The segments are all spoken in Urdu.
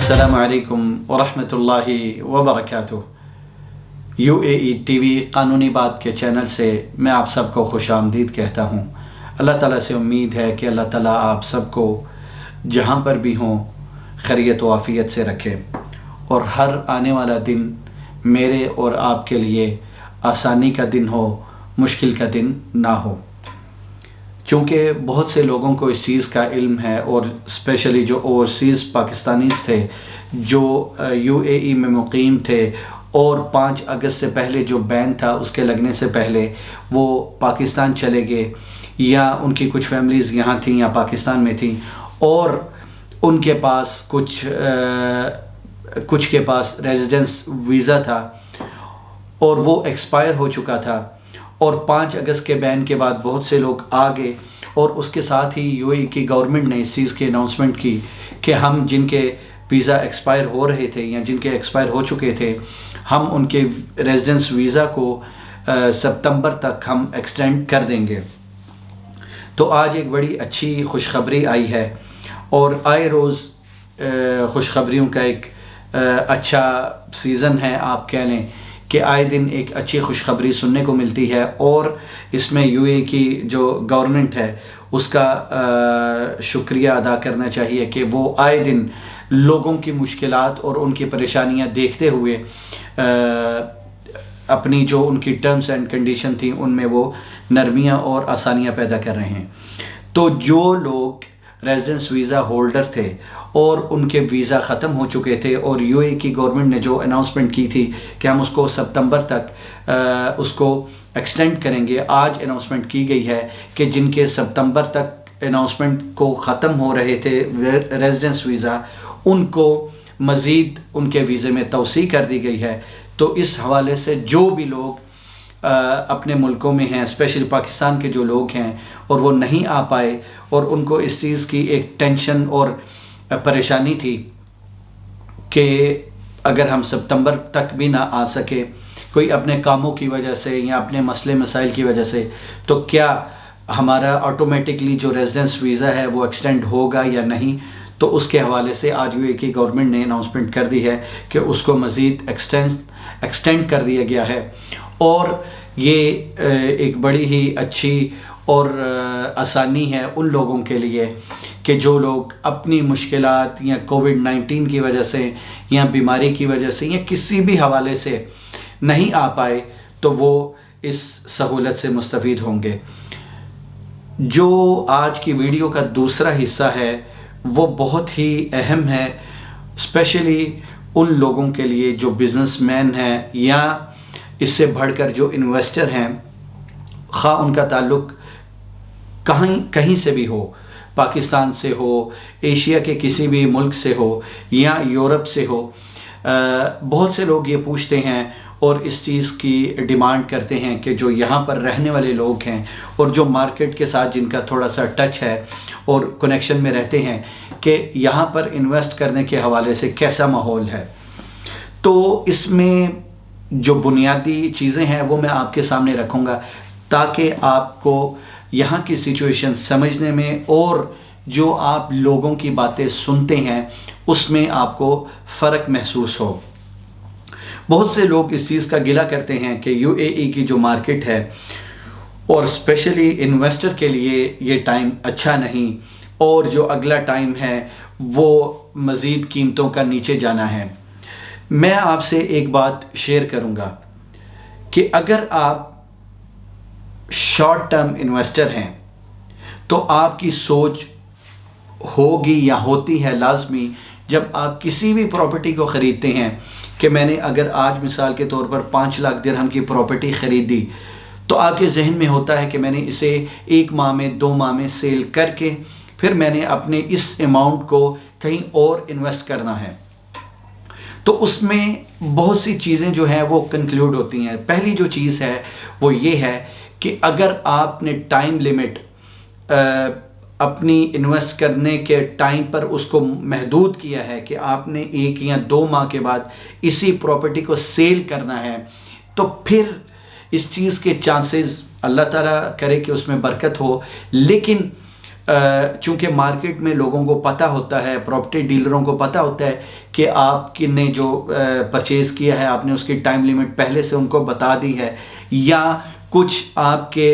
السلام علیکم ورحمۃ اللہ وبرکاتہ۔ UAE TV قانونی بات کے چینل سے میں آپ سب کو خوش آمدید کہتا ہوں۔ اللہ تعالیٰ سے امید ہے کہ اللہ تعالیٰ آپ سب کو جہاں پر بھی ہوں خیریت و عافیت سے رکھے، اور ہر آنے والا دن میرے اور آپ کے لیے آسانی کا دن ہو، مشکل کا دن نہ ہو۔ چونکہ بہت سے لوگوں کو اس چیز کا علم ہے، اور اسپیشلی جو اوورسیز پاکستانیز تھے جو UAE میں مقیم تھے، اور 5 اگست سے پہلے جو بین تھا اس کے لگنے سے پہلے وہ پاکستان چلے گئے، یا ان کی کچھ فیملیز یہاں تھیں یا پاکستان میں تھیں، اور ان کے پاس کچھ کے پاس ریزیڈنس ویزا تھا اور وہ ایکسپائر ہو چکا تھا، اور 5 اگست کے بین کے بعد بہت سے لوگ آ گئے، اور اس کے ساتھ ہی UAE کی گورنمنٹ نے اس چیز کی اناؤنسمنٹ کی کہ ہم جن کے ویزا ایکسپائر ہو رہے تھے یا جن کے ایکسپائر ہو چکے تھے، ہم ان کے ریزیڈنس ویزا کو ستمبر تک ہم ایکسٹینڈ کر دیں گے۔ تو آج ایک بڑی اچھی خوشخبری آئی ہے، اور آئے روز خوشخبریوں کا ایک اچھا سیزن ہے، آپ کہہ لیں کہ آئے دن ایک اچھی خوشخبری سننے کو ملتی ہے، اور اس میں UAE کی جو گورنمنٹ ہے اس کا شکریہ ادا کرنا چاہیے کہ وہ آئے دن لوگوں کی مشکلات اور ان کی پریشانیاں دیکھتے ہوئے اپنی جو ان کی ٹرمز اینڈ کنڈیشن تھیں ان میں وہ نرمیاں اور آسانیاں پیدا کر رہے ہیں۔ تو جو لوگ ریزیڈنس ویزا ہولڈر تھے اور ان کے ویزا ختم ہو چکے تھے، اور UAE کی گورنمنٹ نے جو اناؤنسمنٹ کی تھی کہ ہم اس کو ستمبر تک اس کو ایکسٹینڈ کریں گے، آج اناؤنسمنٹ کی گئی ہے کہ جن کے ستمبر تک اناؤنسمنٹ کو ختم ہو رہے تھے ریزیڈنس ویزا، ان کو مزید ان کے ویزے میں توسیع کر دی گئی ہے۔ تو اس حوالے سے جو بھی لوگ اپنے ملکوں میں ہیں، اسپیشلی پاکستان کے جو لوگ ہیں اور وہ نہیں آ پائے، اور ان کو اس چیز کی ایک ٹینشن اور پریشانی تھی کہ اگر ہم ستمبر تک بھی نہ آ سکے، کوئی اپنے کاموں کی وجہ سے یا اپنے مسئلے مسائل کی وجہ سے، تو کیا ہمارا آٹومیٹکلی جو ریزیڈنس ویزا ہے وہ ایکسٹینڈ ہوگا یا نہیں۔ تو اس کے حوالے سے آج UAE کی گورنمنٹ نے اناؤنسمنٹ کر دی ہے کہ اس کو مزید ایکسٹینڈ کر دیا گیا ہے، اور یہ ایک بڑی ہی اچھی اور آسانی ہے ان لوگوں کے لیے کہ جو لوگ اپنی مشکلات یا کووڈ-19 کی وجہ سے یا بیماری کی وجہ سے یا کسی بھی حوالے سے نہیں آ پائے، تو وہ اس سہولت سے مستفید ہوں گے۔ جو آج کی ویڈیو کا دوسرا حصہ ہے وہ بہت ہی اہم ہے، اسپیشلی ان لوگوں کے لیے جو بزنس مین ہیں یا اس سے بڑھ کر جو انویسٹر ہیں، خواہ ان کا تعلق کہیں سے بھی ہو، پاکستان سے ہو، ایشیا کے کسی بھی ملک سے ہو یا یورپ سے ہو۔ بہت سے لوگ یہ پوچھتے ہیں اور اس چیز کی ڈیمانڈ کرتے ہیں کہ جو یہاں پر رہنے والے لوگ ہیں اور جو مارکیٹ کے ساتھ جن کا تھوڑا سا ٹچ ہے اور کنیکشن میں رہتے ہیں، کہ یہاں پر انویسٹ کرنے کے حوالے سے کیسا ماحول ہے۔ تو اس میں جو بنیادی چیزیں ہیں وہ میں آپ کے سامنے رکھوں گا، تاکہ آپ کو یہاں کی سچویشن سمجھنے میں اور جو آپ لوگوں کی باتیں سنتے ہیں اس میں آپ کو فرق محسوس ہو۔ بہت سے لوگ اس چیز کا گلہ کرتے ہیں کہ UAE کی جو مارکیٹ ہے، اور اسپیشلی انویسٹر کے لیے یہ ٹائم اچھا نہیں، اور جو اگلا ٹائم ہے وہ مزید قیمتوں کا نیچے جانا ہے۔ میں آپ سے ایک بات شیئر کروں گا کہ اگر آپ شارٹ ٹرم انویسٹر ہیں تو آپ کی سوچ ہوگی یا ہوتی ہے لازمی، جب آپ کسی بھی پراپرٹی کو خریدتے ہیں کہ میں نے اگر آج مثال کے طور پر 5 لاکھ درہم کی پراپرٹی خریدی، تو آپ کے ذہن میں ہوتا ہے کہ میں نے اسے 1 ماہ میں 2 ماہ میں سیل کر کے پھر میں نے اپنے اس اماؤنٹ کو کہیں اور انویسٹ کرنا ہے۔ تو اس میں بہت سی چیزیں جو ہیں وہ کنکلوڈ ہوتی ہیں۔ پہلی جو چیز ہے وہ یہ ہے کہ اگر آپ نے ٹائم لیمٹ اپنی انویسٹ کرنے کے ٹائم پر اس کو محدود کیا ہے کہ آپ نے 1 یا 2 ماہ کے بعد اسی پراپرٹی کو سیل کرنا ہے، تو پھر اس چیز کے چانسز، اللہ تعالیٰ کرے کہ اس میں برکت ہو، لیکن چونکہ مارکیٹ میں لوگوں کو پتہ ہوتا ہے، پراپرٹی ڈیلروں کو پتہ ہوتا ہے کہ آپ نے جو پرچیز کیا ہے آپ نے اس کی ٹائم لیمٹ پہلے سے ان کو بتا دی ہے، یا کچھ آپ کے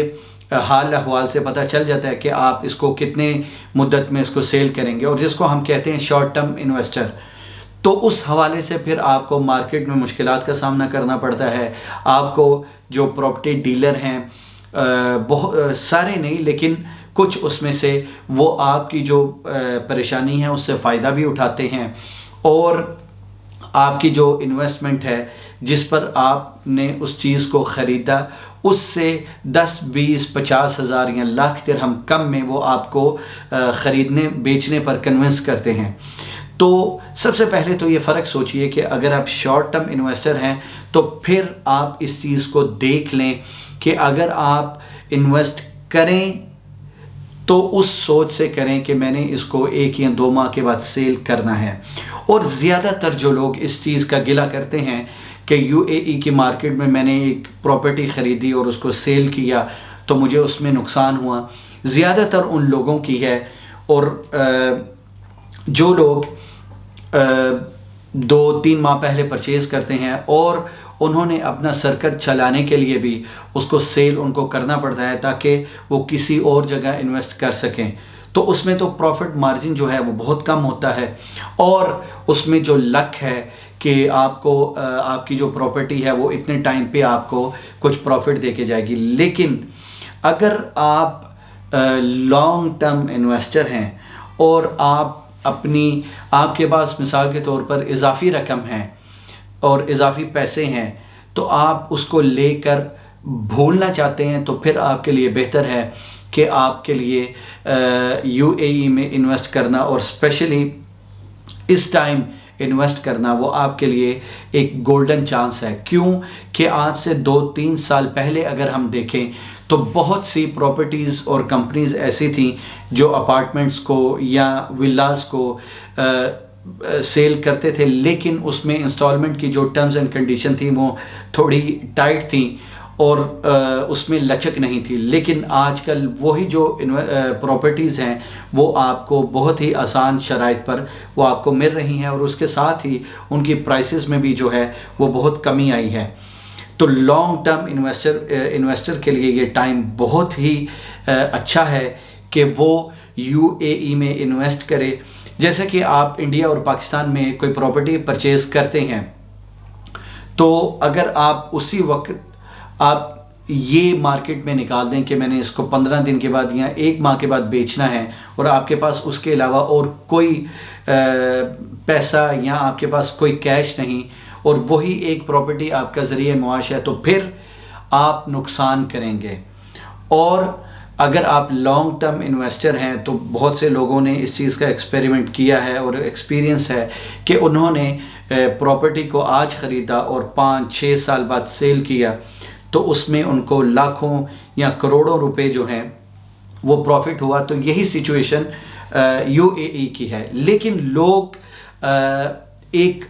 حال احوال سے پتہ چل جاتا ہے کہ آپ اس کو کتنے مدت میں اس کو سیل کریں گے، اور جس کو ہم کہتے ہیں شارٹ ٹرم انویسٹر. تو اس حوالے سے پھر آپ کو مارکیٹ میں مشکلات کا سامنا کرنا پڑتا ہے. آپ کو جو پراپرٹی ڈیلر ہیں بہت سارے نہیں لیکن کچھ اس میں سے وہ آپ کی جو پریشانی ہے اس سے فائدہ بھی اٹھاتے ہیں، اور آپ کی جو انویسٹمنٹ ہے جس پر آپ نے اس چیز کو خریدا اس سے 10 20 50 ہزار یا لاکھ درہم کم میں وہ آپ کو خریدنے بیچنے پر کنونس کرتے ہیں. تو سب سے پہلے تو یہ فرق سوچئے کہ اگر آپ شارٹ ٹرم انویسٹر ہیں تو پھر آپ اس چیز کو دیکھ لیں کہ اگر آپ انویسٹ کریں تو اس سوچ سے کریں کہ میں نے اس کو 1 یا 2 ماہ کے بعد سیل کرنا ہے. اور زیادہ تر جو لوگ اس چیز کا گلہ کرتے ہیں کہ UAE کی مارکیٹ میں نے ایک پراپرٹی خریدی اور اس کو سیل کیا تو مجھے اس میں نقصان ہوا، زیادہ تر ان لوگوں کی ہے. اور جو لوگ 2-3 ماہ پہلے پرچیز کرتے ہیں اور انہوں نے اپنا سرکٹ چلانے کے لیے بھی اس کو سیل ان کو کرنا پڑتا ہے تاکہ وہ کسی اور جگہ انویسٹ کر سکیں، تو اس میں تو پروفٹ مارجن جو ہے وہ بہت کم ہوتا ہے، اور اس میں جو لک ہے کہ آپ کو آپ کی جو پراپرٹی ہے وہ اتنے ٹائم پہ آپ کو کچھ پروفٹ دے کے جائے گی. لیکن اگر آپ لانگ ٹرم انویسٹر ہیں اور آپ کے پاس مثال کے طور پر اضافی رقم ہے اور اضافی پیسے ہیں تو آپ اس کو لے کر بھولنا چاہتے ہیں، تو پھر آپ کے لیے بہتر ہے کہ آپ کے لیے UAE میں انویسٹ کرنا، اور اسپیشلی اس ٹائم انویسٹ کرنا وہ آپ کے لیے ایک گولڈن چانس ہے. کیوں کہ آج سے 2-3 سال پہلے اگر ہم دیکھیں تو بہت سی پراپرٹیز اور کمپنیز ایسی تھیں جو اپارٹمنٹس کو یا ولاز کو سیل کرتے تھے، لیکن اس میں انسٹالمنٹ کی جو ٹرمز اینڈ کنڈیشن تھی وہ تھوڑی ٹائٹ تھیں اور اس میں لچک نہیں تھی. لیکن آج کل وہی جو پراپرٹیز ہیں وہ آپ کو بہت ہی آسان شرائط پر وہ آپ کو مل رہی ہیں، اور اس کے ساتھ ہی ان کی پرائسز میں بھی جو ہے وہ بہت کمی آئی ہے. تو لانگ ٹرم انویسٹر کے لیے یہ ٹائم بہت ہی اچھا ہے کہ وہ UAE میں انویسٹ کرے. جیسے کہ آپ انڈیا اور پاکستان میں کوئی پراپرٹی پرچیز کرتے ہیں تو اگر آپ اسی وقت آپ یہ مارکیٹ میں نکال دیں کہ میں نے اس کو 15 دن کے بعد یا 1 ماہ کے بعد بیچنا ہے، اور آپ کے پاس اس کے علاوہ اور کوئی پیسہ یا آپ کے پاس کوئی کیش نہیں، اور وہی ایک پراپرٹی آپ کا ذریعہ معاش ہے، تو پھر آپ نقصان کریں گے. اور اگر آپ لانگ ٹرم انویسٹر ہیں تو بہت سے لوگوں نے اس چیز کا ایکسپیریمنٹ کیا ہے اور ایکسپیرینس ہے کہ انہوں نے پراپرٹی کو آج خریدا اور 5-6 سال بعد سیل کیا، تو اس میں ان کو لاکھوں یا کروڑوں روپے جو ہیں وہ پروفٹ ہوا. تو یہی سچویشن UAE کی ہے. لیکن لوگ ایک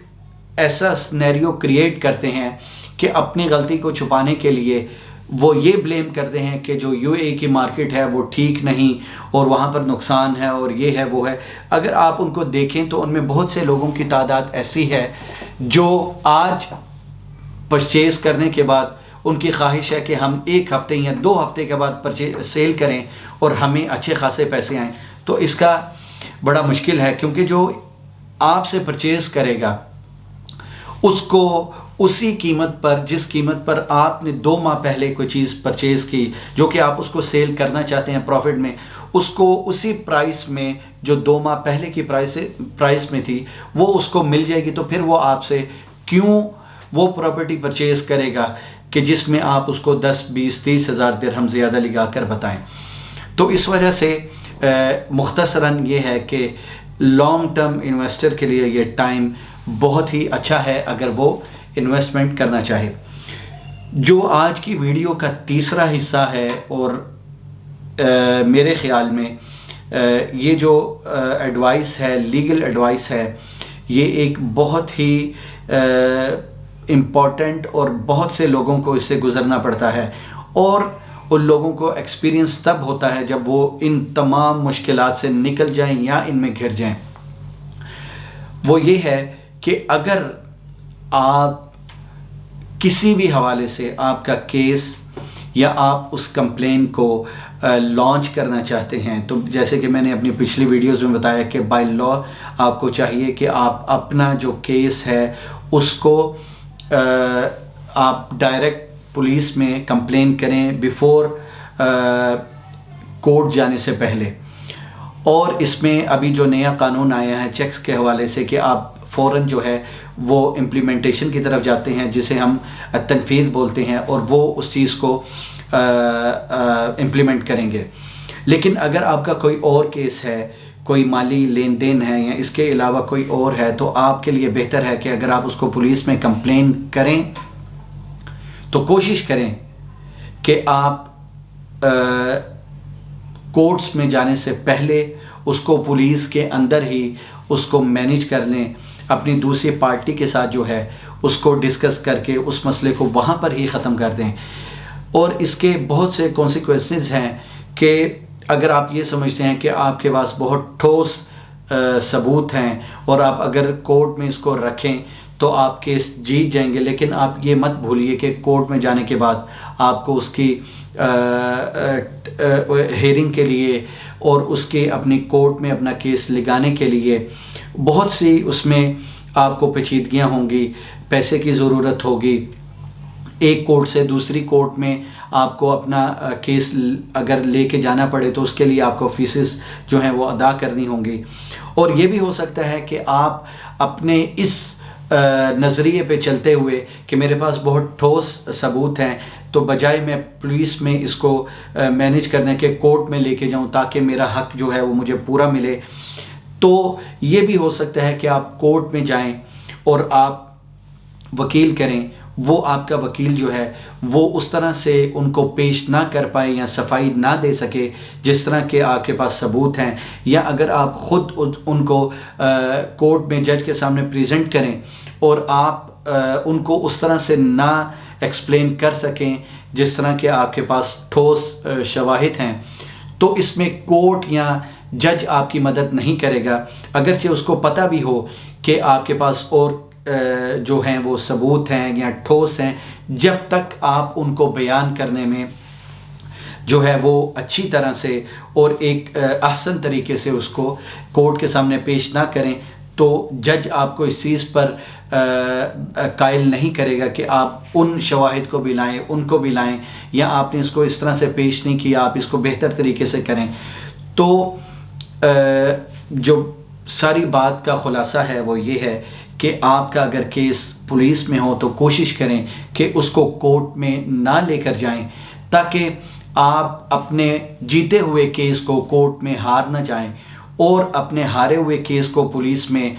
ایسا سینیریو کریٹ کرتے ہیں کہ اپنی غلطی کو چھپانے کے لیے وہ یہ بلیم کرتے ہیں کہ جو UAE کی مارکیٹ ہے وہ ٹھیک نہیں اور وہاں پر نقصان ہے اور یہ ہے وہ ہے. اگر آپ ان کو دیکھیں تو ان میں بہت سے لوگوں کی تعداد ایسی ہے جو آج پرچیز کرنے کے بعد ان کی خواہش ہے کہ ہم 1 ہفتے یا 2 ہفتے کے بعد سیل کریں اور ہمیں اچھے خاصے پیسے آئیں. تو اس کا بڑا مشکل ہے، کیونکہ جو آپ سے پرچیز کرے گا اس کو اسی قیمت پر جس قیمت پر آپ نے 2 ماہ پہلے کوئی چیز پرچیز کی جو کہ آپ اس کو سیل کرنا چاہتے ہیں پروفٹ میں، اس کو اسی پرائس میں جو 2 ماہ پہلے کی پرائس میں تھی وہ اس کو مل جائے گی. تو پھر وہ آپ سے کیوں وہ پراپرٹی پرچیز کرے گا کہ جس میں آپ اس کو 10 20 30 ہزار درہم زیادہ لگا کر بتائیں. تو اس وجہ سے مختصراً یہ ہے کہ لانگ ٹرم انویسٹر کے لیے یہ ٹائم بہت ہی اچھا ہے اگر وہ انویسٹمنٹ کرنا چاہے. جو آج کی ویڈیو کا تیسرا حصہ ہے اور میرے خیال میں یہ جو ایڈوائس ہے، لیگل ایڈوائس ہے، یہ ایک بہت ہی امپورٹنٹ اور بہت سے لوگوں کو اس سے گزرنا پڑتا ہے، اور ان لوگوں کو ایکسپیرینس تب ہوتا ہے جب وہ ان تمام مشکلات سے نکل جائیں یا ان میں گھر جائیں۔ وہ یہ ہے کہ اگر آپ کسی بھی حوالے سے آپ کا کیس یا آپ اس کمپلین کو لانچ کرنا چاہتے ہیں، تو جیسے کہ میں نے اپنی پچھلی ویڈیوز میں بتایا کہ بائی لا آپ کو چاہیے کہ آپ اپنا جو کیس ہے اس کو آپ ڈائریکٹ پولیس میں کمپلین کریں بیفور کورٹ جانے سے پہلے۔ اور اس میں ابھی جو نیا قانون آیا ہے چیکس کے حوالے سے کہ آپ فوراً جو ہے وہ امپلیمنٹیشن کی طرف جاتے ہیں، جسے ہم تنفیذ بولتے ہیں، اور وہ اس چیز کو امپلیمنٹ کریں گے۔ لیکن اگر آپ کا کوئی اور کیس ہے، کوئی مالی لین دین ہے یا اس کے علاوہ کوئی اور ہے، تو آپ کے لیے بہتر ہے کہ اگر آپ اس کو پولیس میں کمپلین کریں تو کوشش کریں کہ آپ کورٹس میں جانے سے پہلے اس کو پولیس کے اندر ہی اس کو مینیج کر لیں، اپنی دوسری پارٹی کے ساتھ جو ہے اس کو ڈسکس کر کے اس مسئلے کو وہاں پر ہی ختم کر دیں۔ اور اس کے بہت سے کانسیکوینسز ہیں کہ اگر آپ یہ سمجھتے ہیں کہ آپ کے پاس بہت ٹھوس ثبوت ہیں اور آپ اگر کورٹ میں اس کو رکھیں تو آپ کیس جیت جائیں گے، لیکن آپ یہ مت بھولیے کہ کورٹ میں جانے کے بعد آپ کو اس کی ہیئرنگ کے لیے اور اس کے اپنی کورٹ میں اپنا کیس لگانے کے لیے بہت سی اس میں آپ کو پیچیدگیاں ہوں گی، پیسے کی ضرورت ہوگی، ایک کورٹ سے دوسری کورٹ میں آپ کو اپنا کیس اگر لے کے جانا پڑے تو اس کے لیے آپ کو فیسز جو ہیں وہ ادا کرنی ہوں گی۔ اور یہ بھی ہو سکتا ہے کہ آپ اپنے اس نظریے پہ چلتے ہوئے کہ میرے پاس بہت ٹھوس ثبوت ہیں، تو بجائے میں پولیس میں اس کو مینیج کرنے کے کورٹ میں لے کے جاؤں تاکہ میرا حق جو ہے وہ مجھے پورا ملے، تو یہ بھی ہو سکتا ہے کہ آپ کورٹ میں جائیں اور آپ وکیل کریں، وہ آپ کا وکیل جو ہے وہ اس طرح سے ان کو پیش نہ کر پائے یا صفائی نہ دے سکے جس طرح کہ آپ کے پاس ثبوت ہیں، یا اگر آپ خود ان کو کورٹ میں جج کے سامنے پریزنٹ کریں اور آپ ان کو اس طرح سے نہ ایکسپلین کر سکیں جس طرح کہ آپ کے پاس ٹھوس شواہد ہیں، تو اس میں کورٹ یا جج آپ کی مدد نہیں کرے گا، اگرچہ اس کو پتہ بھی ہو کہ آپ کے پاس اور جو ہیں وہ ثبوت ہیں یا ٹھوس ہیں، جب تک آپ ان کو بیان کرنے میں جو ہے وہ اچھی طرح سے اور ایک احسن طریقے سے اس کو کورٹ کے سامنے پیش نہ کریں، تو جج آپ کو اس چیز پر قائل نہیں کرے گا کہ آپ ان شواہد کو بھی لائیں، ان کو بھی لائیں، یا آپ نے اس کو اس طرح سے پیش نہیں کیا، آپ اس کو بہتر طریقے سے کریں۔ تو جو ساری بات کا خلاصہ ہے وہ یہ ہے کہ آپ کا اگر کیس پولیس میں ہو تو کوشش کریں کہ اس کو کورٹ میں نہ لے کر جائیں، تاکہ آپ اپنے جیتے ہوئے کیس کو کورٹ میں ہار نہ جائیں، اور اپنے ہارے ہوئے کیس کو پولیس میں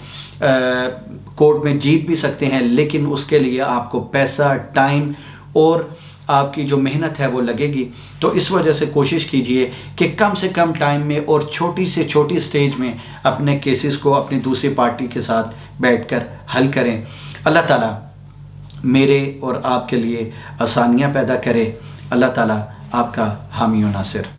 کورٹ میں جیت بھی سکتے ہیں، لیکن اس کے لیے آپ کو پیسہ، ٹائم اور آپ کی جو محنت ہے وہ لگے گی۔ تو اس وجہ سے کوشش کیجئے کہ کم سے کم ٹائم میں اور چھوٹی سے چھوٹی سٹیج میں اپنے کیسز کو اپنی دوسری پارٹی کے ساتھ بیٹھ کر حل کریں۔ اللہ تعالیٰ میرے اور آپ کے لیے آسانیاں پیدا کرے۔ اللہ تعالیٰ آپ کا حامی و ناصر۔